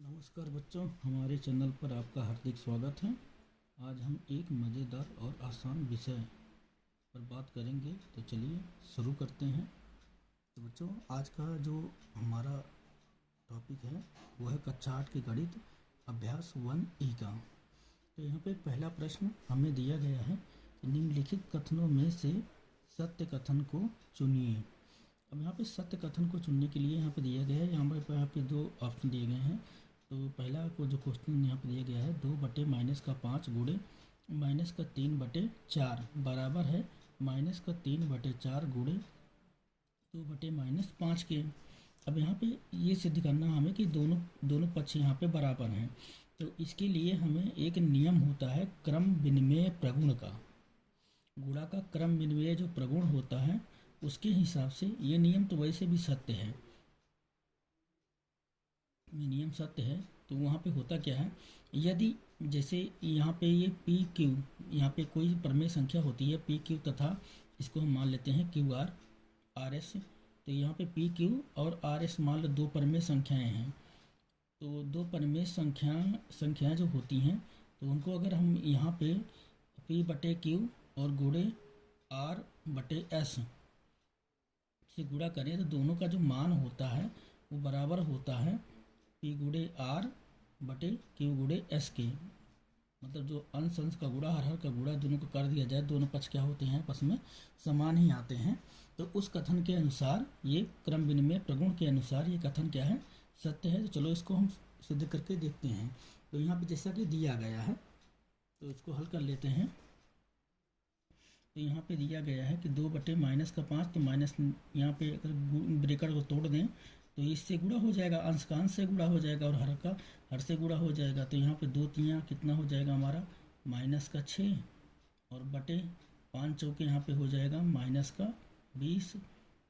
नमस्कार बच्चों, हमारे चैनल पर आपका हार्दिक स्वागत है। आज हम एक मज़ेदार और आसान विषय पर बात करेंगे, तो चलिए शुरू करते हैं। तो बच्चों, आज का जो हमारा टॉपिक है वो है कक्षा 8 की गणित अभ्यास 1E का। तो यहाँ पे पहला प्रश्न हमें दिया गया है कि निम्नलिखित कथनों में से सत्य कथन को चुनिए। अब यहाँ पे सत्य कथन को चुनने के लिए यहाँ पे दिया गया है, यहाँ पे दो ऑप्शन दिए गए हैं। तो पहला को जो क्वेश्चन यहाँ पे दिया गया है 2/-5 गुणे -3/4 बराबर है -3/4 गुणे 2/-5 के। अब यहाँ पे ये सिद्ध करना हमें कि दोनों पक्ष यहाँ पे बराबर हैं। तो इसके लिए हमें एक नियम होता है क्रम विनिमय प्रगुण का। गुणा का क्रम विनिमय जो प्रगुण होता है उसके हिसाब से ये नियम तो वैसे भी सत्य है, ये नियम सत्य है। तो वहाँ पे होता क्या है, यदि जैसे यहाँ पे ये पी क्यू, यहाँ पे कोई प्रमेय संख्या होती है पी क्यू तथा इसको हम मान लेते हैं क्यू आर आर एस। तो यहाँ पे पी क्यू और आर एस मान लो दो प्रमेय संख्याएं हैं। तो दो प्रमेय संख्याएं जो होती हैं तो उनको अगर हम यहाँ पे P/Q और गुणे R/S से गुणा करें तो दोनों का जो मान होता है वो बराबर होता है P/R/Q/S के। मतलब जो अंश का गुणा हर का गुणा दोनों को कर दिया जाए, दोनों पक्ष क्या होते हैं आपस में समान ही आते हैं। तो उस कथन के अनुसार, ये क्रम विनिमय प्रगुण के अनुसार ये कथन क्या है, सत्य है। तो चलो इसको हम सिद्ध करके देखते हैं। तो यहाँ पे जैसा कि दिया गया है तो इसको हल कर लेते हैं। तो यहाँ पे दिया गया है कि 2/-5, तो माइनस यहाँ पे अगर ब्रेकर को तोड़ दें तो इससे गुणा हो जाएगा, अंश का अंश से गुणा हो जाएगा और हर का हर से गुणा हो जाएगा। तो यहाँ पे 2×3 कितना हो जाएगा हमारा -6 और बटे 5 चौके यहाँ पे हो जाएगा -20।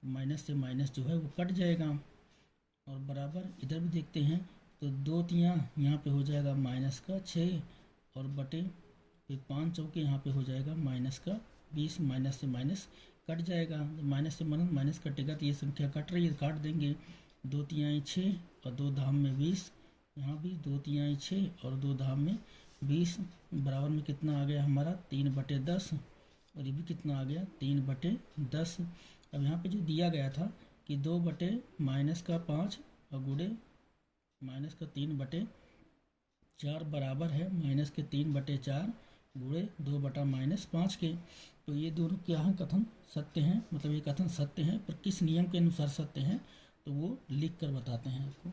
माइनस से माइनस जो है वो कट जाएगा और बराबर इधर भी देखते हैं तो 2×3 यहाँ पे हो जाएगा -6 और बटे फिर 5 चौके यहाँ पे हो जाएगा -20। माइनस से माइनस कट जाएगा, माइनस से माइनस कटेगा तो ये संख्या कट रही है, काट देंगे। 2×3 6 और 2 धाम में 20, यहाँ भी 2×3 6 और 2 धाम में 20 बराबर में कितना आ गया हमारा 3/10 और ये भी कितना आ गया 3/10। अब यहाँ पे जो दिया गया था कि 2/-5 और गुणे -3/4 बराबर है -3/4 गुणे 2/-5 के। तो ये दोनों क्या है, कथन सत्य हैं। मतलब ये कथन सत्य हैं, पर किस नियम के अनुसार सत्य हैं तो वो लिख कर बताते हैं आपको।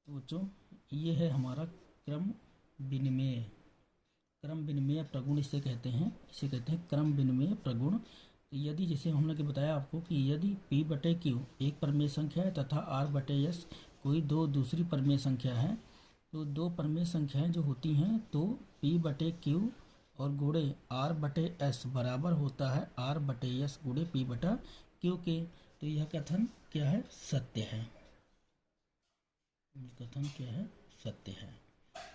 तो बच्चों, ये है हमारा क्रम विनिमय प्रगुण इसे कहते हैं, क्रम विनिमय प्रगुण। तो यदि जैसे हमने के बताया आपको कि यदि P/Q एक प्रमेय संख्या है तथा R/S कोई दो दूसरी प्रमेय संख्या है, तो दो प्रमेय संख्याएं जो होती हैं तो P/Q और गुणे R/S बराबर होता है R/S गुणे P/Q के। तो यह कथन क्या है, सत्य है। कथन क्या है, सत्य है।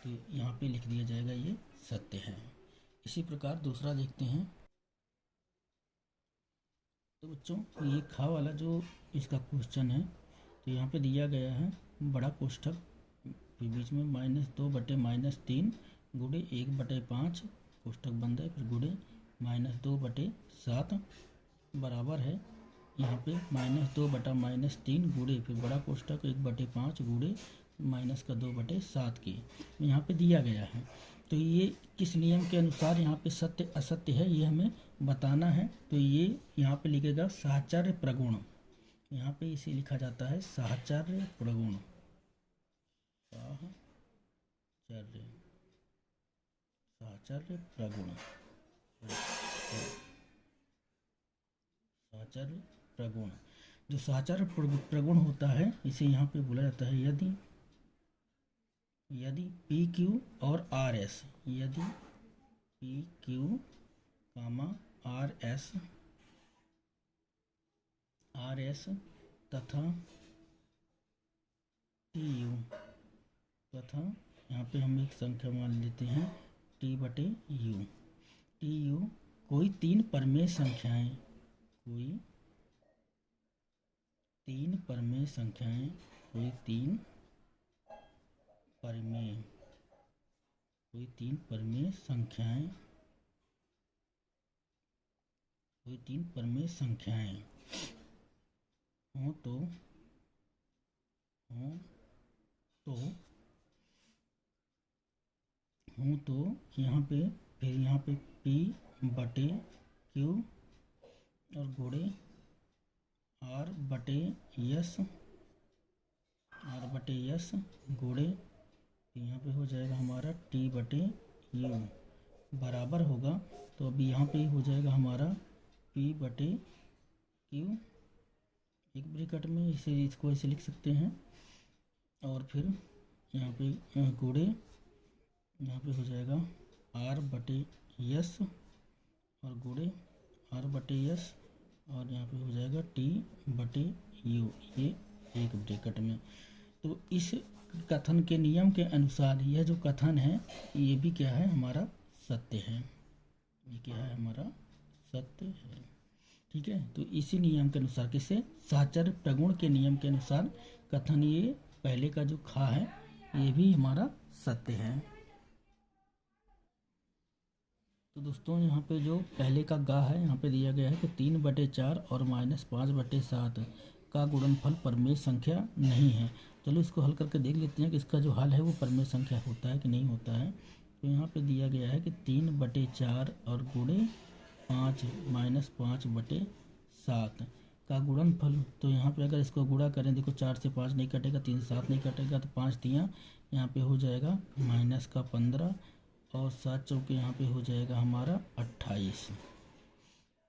तो यहाँ पे लिख दिया जाएगा ये सत्य है। इसी प्रकार दूसरा देखते हैं। तो बच्चों, ये खा वाला जो इसका क्वेश्चन है तो यहाँ पे दिया गया है बड़ा कोष्ठक के बीच में -2/-3 गुणे 1/5 कोष्ठक बंद है, फिर गुणे -2/7 बराबर है यहाँ पे -2/-3 गुणे फिर बड़ा कोष्ठक 1/5 गुणे -2/7 की यहाँ पे दिया गया है। तो ये किस नियम के अनुसार यहाँ पे सत्य असत्य है ये हमें बताना है। तो ये यहाँ पे लिखेगा साहचर्य प्रगुण, यहाँ पे इसे लिखा जाता है साहचर्य प्रगुण। साहचर्य प्रगुण, साहचर्य प्रगुण। जो साहचर्य प्रगुण होता है इसे यहाँ पे बोला जाता है यदि PQ और RS, यदि PQ, RS तथा TU तथा यहाँ पे हम एक संख्या मान लेते हैं TU कोई तीन प्रमेय संख्याएं, कोई तीन परिमेय, कोई तीन परिमेय संख्याएं, कोई तीन परिमेय संख्याएं हों तो यहाँ पे, फिर यहाँ पे P बटे Q और गुणे R बटे S गुणे, यहाँ पे हो जाएगा हमारा T बटे U बराबर होगा। तो अभी यहाँ पे हो जाएगा हमारा P बटे Q, एक ब्रैकेट में इसको ऐसे लिख सकते हैं, और फिर यहाँ पे गुणे, यहाँ पे हो जाएगा R बटे S और गुणे R बटे S, और यहाँ पे हो जाएगा T बटे U, ये एक ब्रैकेट में। तो इस कथन के नियम के अनुसार यह जो कथन है ये भी क्या है, हमारा सत्य है। ये क्या है, हमारा सत्य है। ठीक है, तो इसी नियम के अनुसार, किससे, साहचर्य प्रगुण के नियम के अनुसार कथन, ये पहले का जो खा है ये भी हमारा सत्य है। तो दोस्तों यहाँ पे जो पहले का गा है, यहाँ पे दिया गया है कि 3/4 और -5/7 का गुणनफल परिमेय संख्या नहीं है। चलो इसको हल करके देख लेते हैं कि इसका जो हल है वो परिमेय संख्या होता है कि नहीं होता है। तो यहाँ पे दिया गया है कि 3/4 और गुणे 5 -5/7 का गुणनफल। तो यहाँ पे अगर इसको गुणा करें, देखो 4 से 5 नहीं कटेगा, 3 से 7 नहीं कटेगा, तो 5 तियाँ यहाँ पे हो जाएगा -15 और 7 चौके यहाँ पे हो जाएगा हमारा 28,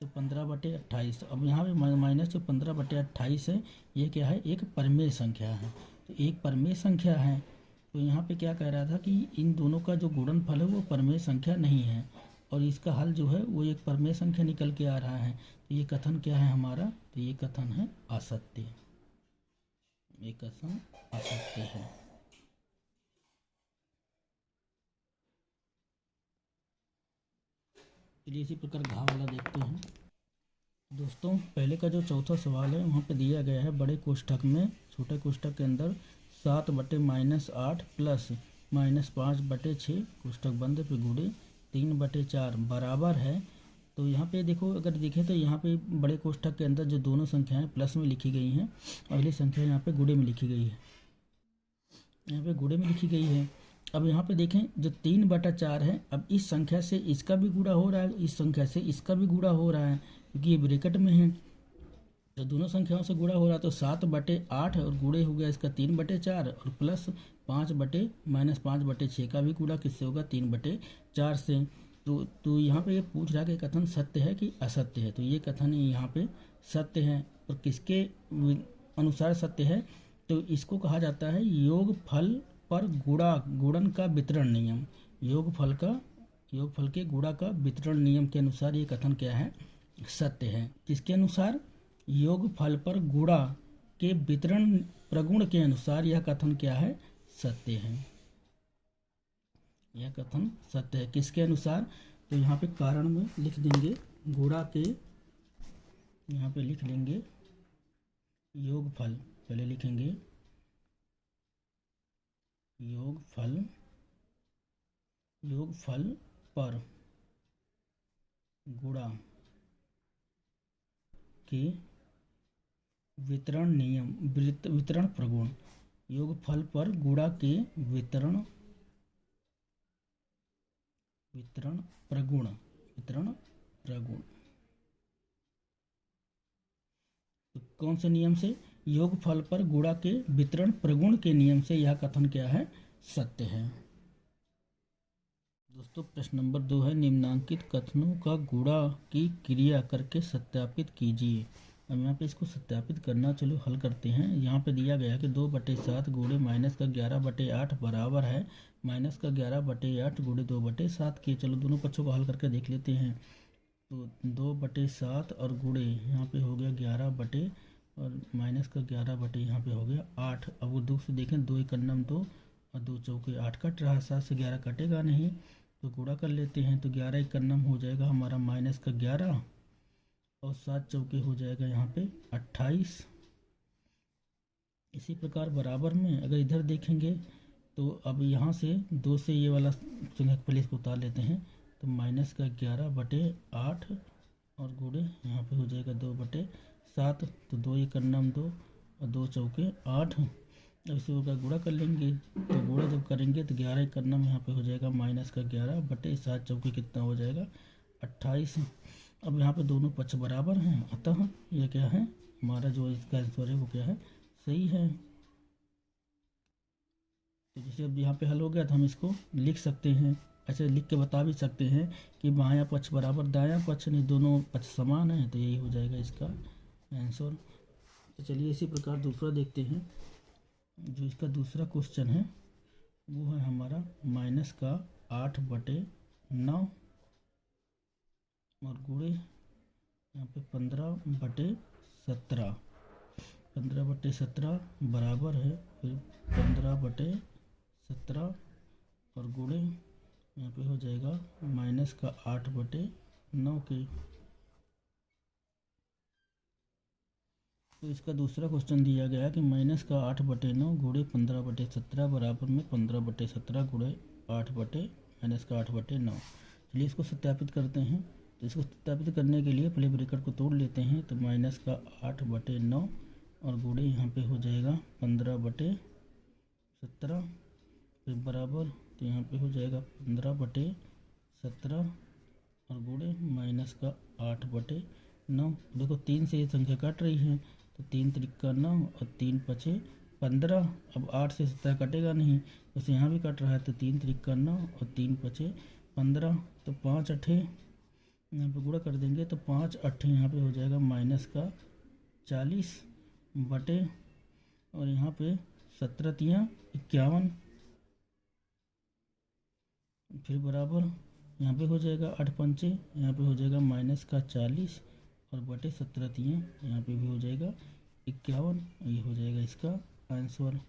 तो 15/28। अब यहाँ पे माइनस जो 15/28 है ये क्या है, एक परिमेय संख्या है। तो एक परिमेय संख्या है, तो यहाँ पे क्या कह रहा था कि इन दोनों का जो गुणनफल है वो परिमेय संख्या नहीं है, और इसका हल जो है वो एक परिमेय संख्या निकल के आ रहा है। तो ये कथन क्या है हमारा, तो ये कथन है असत्य, ये कथन असत्य है। चलिए इसी प्रकार घाव वाला देखते हैं। दोस्तों पहले का जो चौथा सवाल है वहाँ पे दिया गया है बड़े कोष्ठक में, छोटे कोष्ठक के अंदर 7/-8 प्लस -5/6 कोष्ठक बंद पे गुणे 3/4 बराबर है। तो यहाँ पे देखो, अगर देखें तो यहाँ पे बड़े कोष्ठक के अंदर जो दोनों संख्याएं प्लस में लिखी गई हैं, अगली संख्या यहाँ पे गुणे में लिखी गई है, यहाँ पे गुणे में लिखी गई है। अब यहाँ पे देखें जो 3/4 है, अब इस संख्या से इसका भी गुणा हो रहा है, इस संख्या से इसका भी गुणा हो रहा है, क्योंकि ये ब्रैकेट में है, तो दोनों संख्याओं से गुणा हो रहा है। तो 7/8 और गुणे हो गया इसका 3/4 और प्लस 5/-5/6 का भी गुणा किससे होगा, 3/4 से। तो यहाँ पे ये पूछ रहा है कि कथन सत्य है कि असत्य है। तो ये कथन यहाँ पे सत्य है, और किसके अनुसार सत्य है, तो इसको कहा जाता है योग फल पर गुणन का वितरण नियम। योग फल के गुणा का वितरण नियम के अनुसार ये कथन क्या है, सत्य है। किसके अनुसार, योग फल पर गुणा के वितरण प्रगुण के अनुसार यह कथन क्या है, सत्य है। यह कथन सत्य है। किसके अनुसार, तो यहाँ पे कारण में लिख देंगे गुणा के, यहाँ पे लिख लेंगे योगफल, पहले लिखेंगे योगफल पर गुणा के वितरण नियम, वितरण प्रगुण, योगफल पर गुणा के वितरण प्रगुण। तो कौन से नियम से, योगफल पर गुणा के वितरण प्रगुण के नियम से यह कथन क्या है, सत्य है। दोस्तों प्रश्न नंबर 2 है, निम्नांकित कथनों का गुणा की क्रिया करके सत्यापित कीजिए। अब यहाँ पे इसको सत्यापित करना, चलो हल करते हैं। यहाँ पे दिया गया कि 2/7 गुणे -11/8 बराबर है -11/8 गुणे 2/7 के। चलो दोनों पक्षों को हल करके देख लेते हैं। तो 2/7 और गुणे यहाँ पे हो गया 11 और -11 यहाँ पे हो गया 8। अब वो 2 से देखें, 2 1 2 और 2 चौके 8 कट रहा, 7 से 11 कटेगा नहीं, तो गुणा कर लेते हैं। तो 11 1 हो जाएगा हमारा -11 और 7 चौके हो जाएगा यहाँ पे 28। इसी प्रकार बराबर में अगर इधर देखेंगे तो अब यहाँ से 2 से ये वाला पहले इसको उतार लेते हैं। तो -11/8 और गुणे यहाँ पे हो जाएगा 2/7। तो 2 1 2 और 2 चौके 8। अब इसी का गुणा कर लेंगे। तो गुणा जब करेंगे तो 11 1 यहाँ पे हो जाएगा -11/7 चौके कितना हो जाएगा 28। अब यहाँ पे दोनों पक्ष बराबर हैं, अतः यह क्या है हमारा जो इसका आंसर है वो क्या है, सही है। तो जैसे अब यहाँ पे हल हो गया तो हम इसको लिख सकते हैं, ऐसे लिख के बता भी सकते हैं कि बायां पक्ष बराबर दायां पक्ष, नहीं दोनों पक्ष समान है, तो यही हो जाएगा इसका आंसर। तो चलिए इसी प्रकार दूसरा देखते हैं। जो इसका दूसरा क्वेश्चन है वो है हमारा -8/9 और गुणे यहाँ पे 15/17। 15/17 बराबर है फिर 15/17 और गुणे यहाँ पे हो जाएगा -8/9 के। तो इसका दूसरा क्वेश्चन दिया गया कि -8/9 गुणे 15/17 बराबर में 15/17 गुणे 8/9। चलिए इसको सत्यापित करते हैं। तो इसको सत्यापित करने के लिए पहले ब्रैकेट को तोड़ लेते हैं। तो -8/9 और गुणे यहाँ पे हो जाएगा 15/17 फिर बराबर, तो यहाँ पे हो जाएगा 15/17 और गुणे -8/9। देखो 3 से ये संख्या काट रही है, तो 3 त्रिका 9 और 3 पचे 15। अब 8 से 17 कटेगा नहीं, बस यहाँ भी कट रहा है, तो 3 त्रिका 9 और 3 पचे 15। तो 5 8 यहाँ पे गुणा कर देंगे, तो 5 8 यहाँ पे हो जाएगा -40 बटे, और यहाँ पे 17 तियाँ 51 फिर बराबर यहाँ पे हो जाएगा 8 पंचे, यहाँ पे हो जाएगा -40 और बटे 17 तियाँ यहाँ पे भी हो जाएगा 51। ये हो जाएगा इसका आंसर।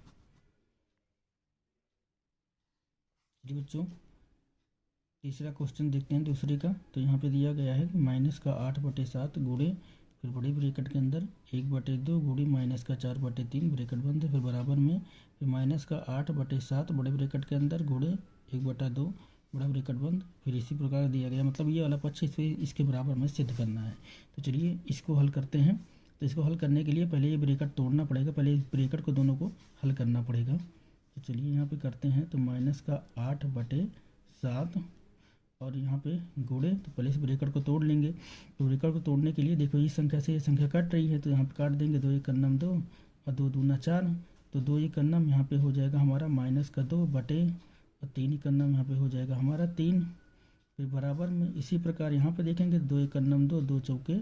जी बच्चों तीसरा क्वेश्चन देखते हैं दूसरे का। तो यहाँ पे दिया गया है कि -8/7 गुणे, फिर बड़ी ब्रैकेट के अंदर 1/2 गुणे -4/3 ब्रैकेट बंद है, फिर बराबर में फिर -8/7 बड़े ब्रैकेट के अंदर गुणे 1/2 बड़ा ब्रैकेट बंद। फिर इसी प्रकार दिया गया, मतलब ये वाला पक्ष इसके बराबर में सिद्ध करना है। तो चलिए इसको हल करते हैं। तो इसको हल करने के लिए पहले ये ब्रैकेट तोड़ना पड़ेगा, पहले इस ब्रैकेट को दोनों को हल करना पड़ेगा। तो चलिए यहाँ पे करते हैं। तो -8/7 और यहाँ पे गुणे, तो पहले इस ब्रैकेट को तोड़ लेंगे। तो ब्रैकेट को तोड़ने के लिए देखो इस संख्या से ये संख्या कट रही है, तो यहाँ पे काट देंगे। 2 1 2 और 2 दूना 4, तो 2 1 यहाँ पे हो जाएगा हमारा -2 बटे, और 3 1 यहाँ पे हो जाएगा हमारा 3। फिर बराबर में इसी प्रकार यहाँ पे देखेंगे 2 1 2 2 चौके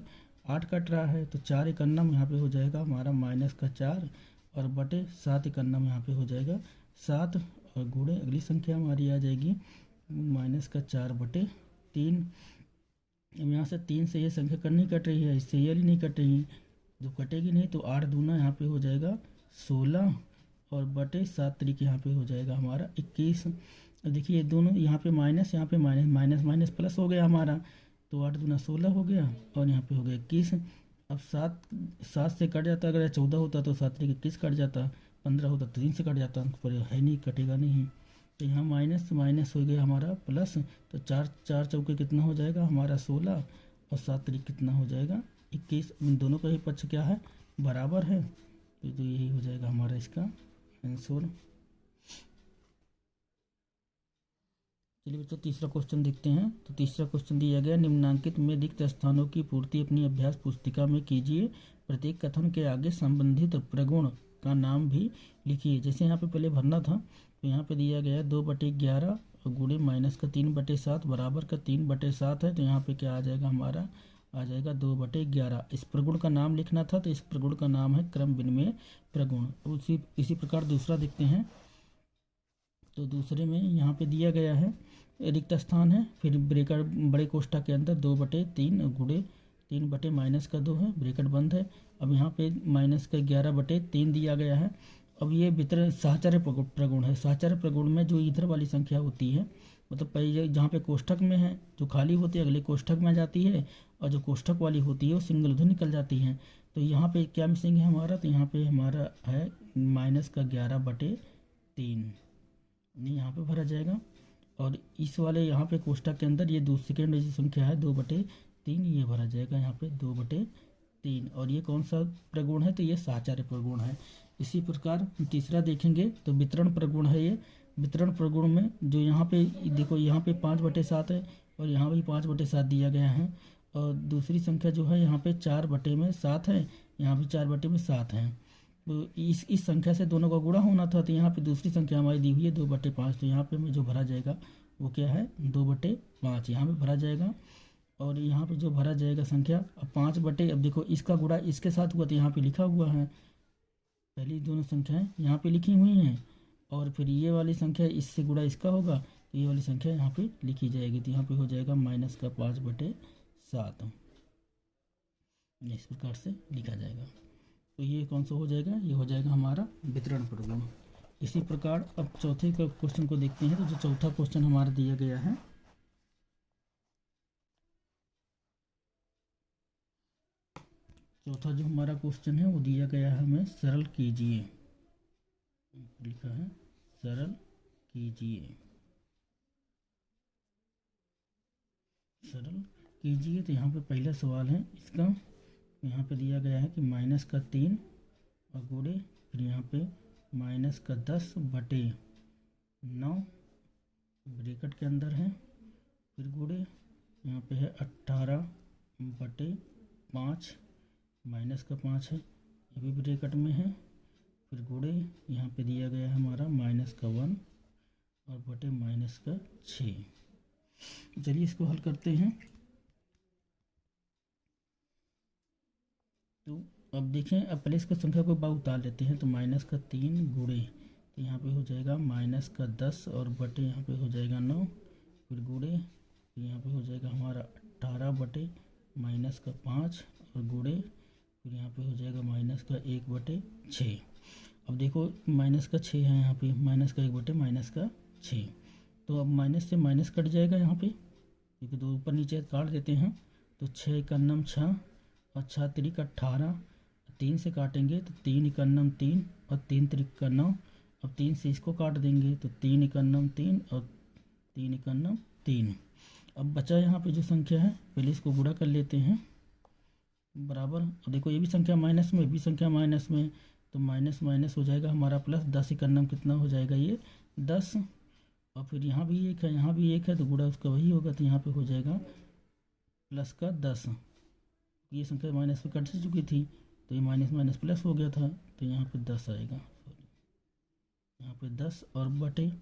8 कट रहा है, तो 4 1 यहाँ पे हो जाएगा हमारा -4 और बटे 7 1 यहाँ पे हो जाएगा 7 और गुणे अगली संख्या हमारी आ जाएगी -4/3। अब यहाँ से 3 से ये संख्या नहीं कट रही है, इससे ये नहीं कट रही, जो कटेगी नहीं, तो 8 दूना यहाँ पे हो जाएगा 16 और बटे 7 तरीके यहाँ पे हो जाएगा हमारा 21। अब देखिए दोनों यहाँ पे माइनस, यहाँ पे माइनस माइनस प्लस हो गया हमारा, तो 8 दूना 16 हो गया और यहाँ पे हो गया 21। अब 7 से कट जाता, अगर 14 होता तो 7 तरीके 21 कट जाता, 15 होता तो 3 से कट जाता, पर है नहीं, कटेगा नहीं। तो यहाँ माइनस माइनस हो गया हमारा प्लस, तो 4 चौके कितना हो जाएगा हमारा 16 और 7 तरीके कितना हो जाएगा 21। इन दोनों का ही पक्ष क्या है, बराबर है, तो यही हो जाएगा हमारा इसका आंसर। चलिए बच्चों तीसरा क्वेश्चन देखते हैं। तो तीसरा क्वेश्चन दिया गया, निम्नांकित में रिक्त स्थानों की पूर्ति अपनी अभ्यास पुस्तिका में कीजिए। प्रत्येक कथन के आगे संबंधित प्रगुण का नाम भी लिखिए। जैसे यहाँ पे पहले भरना था, तो यहाँ पे दिया गया 2/11 और गुणे -3/7 बराबर का 3/7 है, तो यहाँ पे क्या आ जाएगा हमारा, आ जाएगा 2/11। इस प्रगुण का नाम लिखना था, तो इस प्रगुण का नाम है क्रम विनिमय प्रगुण। इसी प्रकार दूसरा देखते हैं। तो दूसरे में यहाँ पे दिया गया है रिक्त स्थान है, फिर ब्रैकेट बड़े कोष्ठक के अंदर 2/3 गुणे 3/-2 है, ब्रैकेट बंद है। अब यहाँ पे -11/3 दिया गया है। अब ये वितरण साहचर्य प्रगुण है। साहचर्य प्रगुण में जो इधर वाली संख्या होती है, मतलब पहले जहाँ पे कोष्ठक में है जो खाली होती है अगले कोष्ठक में जाती है, और जो कोष्ठक वाली होती है वो सिंगल उधर निकल जाती है। तो यहाँ पे क्या मिसिंग है हमारा, तो यहाँ पे हमारा है -11/3। नहीं, यहाँ पे भरा जाएगा। और इस वाले यहाँ पे कोष्ठक के अंदर ये सेकेंड जो संख्या है 2/3, ये भरा जाएगा यहाँ पे 2/3। और ये कौन सा प्रगुण है, तो ये साहचर्य प्रगुण है। इसी प्रकार तीसरा देखेंगे तो वितरण प्रगुण है। ये वितरण प्रगुण में जो यहाँ पे देखो, यहाँ पे 5/7 है और यहाँ भी 5/7 दिया गया है। और दूसरी संख्या जो है यहाँ पे 4/7 है, यहाँ भी 4/7 है। तो इस संख्या से दोनों का गुणा होना था, तो यहाँ पे दूसरी संख्या हमारी दी हुई है 2/5। तो यहाँ पे में जो भरा जाएगा वो क्या है, 2/5 यहाँ पे भरा जाएगा। और यहाँ पे जो भरा जाएगा संख्या, अब 5 अब देखो इसका गुणा इसके साथ हुआ तो यहाँ पे लिखा हुआ है, पहली दोनों संख्याएं यहाँ पे लिखी हुई हैं। और फिर ये वाली संख्या इससे गुणा इसका होगा तो ये वाली संख्या यहाँ पे लिखी जाएगी। तो यहाँ पे हो जाएगा -5/7, इस प्रकार से लिखा जाएगा। तो ये कौन सा हो जाएगा, ये हो जाएगा हमारा वितरण प्रगुण। इसी प्रकार अब चौथे क्वेश्चन को देखते हैं। तो जो चौथा क्वेश्चन हमारा दिया गया है, चौथा जो हमारा क्वेश्चन है वो दिया गया है हमें, सरल कीजिए, लिखा है सरल कीजिए, सरल कीजिए। तो यहाँ पे पहला सवाल है इसका, यहाँ पे दिया गया है कि -3 और गुणे, फिर यहाँ पे -10/9 ब्रैकेट के अंदर है, फिर गुणे यहाँ पे है 18/5, -5 है, ये भी ब्रैकेट में है, फिर गुणे यहाँ पे दिया गया है हमारा -1 और बटे -6। चलिए इसको हल करते हैं। तो अब देखें, अब पहले इसको संख्या को बाहर उतार लेते हैं। तो -3 गुणे, तो यहाँ पे हो जाएगा -10 और बटे यहाँ पे हो जाएगा 9, फिर गुणे, फिर यहाँ पे हो जाएगा हमारा 18/-5 और गुणे, फिर यहाँ पे हो जाएगा -1/6। अब देखो -6 है यहाँ पे, -1/-6। तो अब माइनस से माइनस कट जाएगा यहाँ पे, क्योंकि दो ऊपर नीचे काट देते हैं। तो 6 × 9 6 और 6 × 3 = 18, 3 से काटेंगे तो 3 × 9 3 और 3 × 3 = 9। अब 3 से इसको काट देंगे तो 3 × 9 3 और 3 × 9 3। अब बचा यहाँ पे जो संख्या है, पहले इसको गुणा कर लेते हैं बराबर। अब देखो ये भी संख्या माइनस में, भी संख्या माइनस में, तो माइनस माइनस हो जाएगा हमारा प्लस। 10 × 9 कितना हो जाएगा, ये 10। और फिर यहाँ भी 1 है, यहाँ भी 1 है, तो गुणा उसका वही होगा। तो यहाँ पे हो जाएगा +10। ये संख्या माइनस में कट चुकी थी, तो ये माइनस माइनस प्लस हो गया था, तो यहाँ पे 10 आएगा, यहाँ पे 10 और बटे।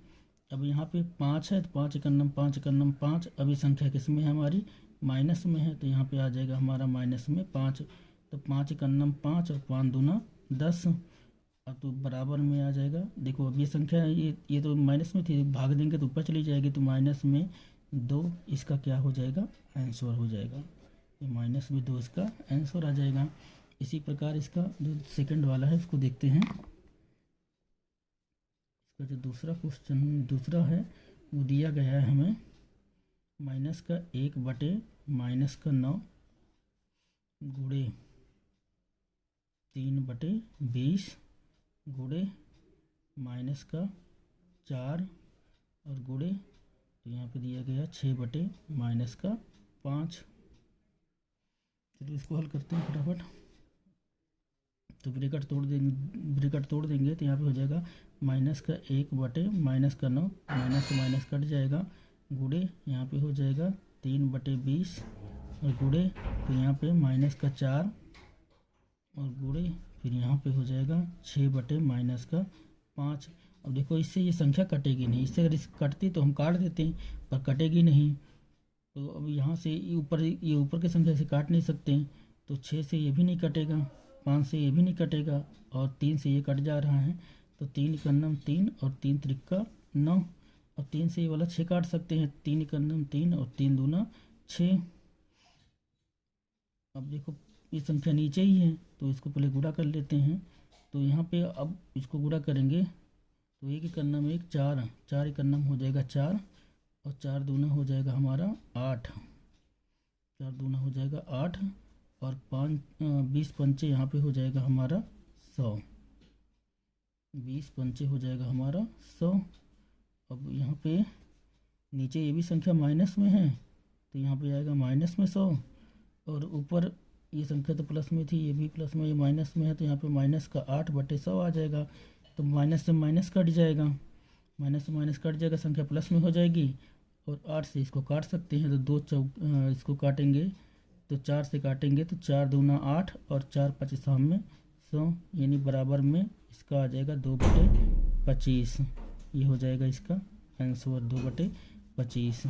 अब यहाँ पे 5 है, तो 5 × 9 5। अब ये संख्या किस में है हमारी, माइनस में है, तो यहाँ पे आ जाएगा हमारा माइनस में 5। तो 5 × 9 5 और 5 दूना 10। अब तो बराबर में आ जाएगा। देखो अब ये संख्या ये तो माइनस में थी, भाग देंगे तो ऊपर चली जाएगी, तो -2 इसका क्या हो जाएगा, आंसर हो जाएगा। ये -2 इसका आंसर आ जाएगा। इसी प्रकार इसका जो सेकंड वाला है उसको देखते हैं। इसका जो दूसरा क्वेश्चन दूसरा है वो दिया गया है हमें, -1/-9 गुणे 3/20 गुणे -4 और गुणे, तो यहाँ पे दिया गया 6/-5। चलिए इसको हल करते हैं फटाफट। तो ब्रैकेट तोड़ देंगे तो यहाँ पे हो जाएगा -1/-9, माइनस से माइनस कट जाएगा, गुणे यहाँ पे हो जाएगा 3/20 और गुणे, फिर यहाँ पे -4 और गुणे, फिर यहाँ पे हो जाएगा 6/-5। अब देखो इससे ये संख्या कटेगी नहीं, इससे अगर कटती तो हम काट देते हैं, पर कटेगी नहीं। तो अब यहाँ से ये ऊपर की संख्या से काट नहीं सकते, तो 6 से ये भी नहीं कटेगा, 5 से ये भी नहीं कटेगा, और 3 से ये कट जा रहा है। तो 3 × 9 3 और 3 × 3 = 9। अब 3 से ये वाला 6 काट सकते हैं, 3 × 9 3 और 3 दूना 6। अब देखो ये संख्या नीचे ही है, तो इसको पहले गुणा कर लेते हैं। तो यहाँ पे अब इसको गुणा करेंगे तो 1 × 9 1 4, 4 × 9 हो जाएगा 4 और 4 दूना हो जाएगा हमारा 8, 4 दूना हो जाएगा 8 और 20 पंचे यहाँ पे हो जाएगा हमारा 100, 20 पंचे हो जाएगा हमारा 100। अब यहाँ पे नीचे ये भी संख्या माइनस में है तो यहाँ पे आएगा माइनस में 100, और ऊपर ये संख्या तो प्लस में थी, ये भी प्लस में, ये माइनस में है, तो यहाँ पे माइनस का 8/100 आ जाएगा। तो माइनस से माइनस कट जाएगा, माइनस से माइनस कट जाएगा, संख्या प्लस में हो जाएगी। और 8 से इसको काट सकते हैं तो 2 चौक इसको काटेंगे तो 4 से काटेंगे तो 4 दूना 8 और 4 5 में 100, यानी बराबर में इसका आ जाएगा 2/25। ये हो जाएगा इसका आंसर 2/25।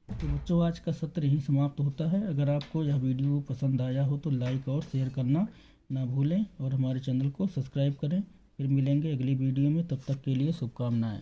तो बच्चों आज का सत्र यहीं समाप्त होता है। अगर आपको यह वीडियो पसंद आया हो तो लाइक और शेयर करना ना भूलें और हमारे चैनल को सब्सक्राइब करें। फिर मिलेंगे अगली वीडियो में, तब तक के लिए शुभकामनाएं।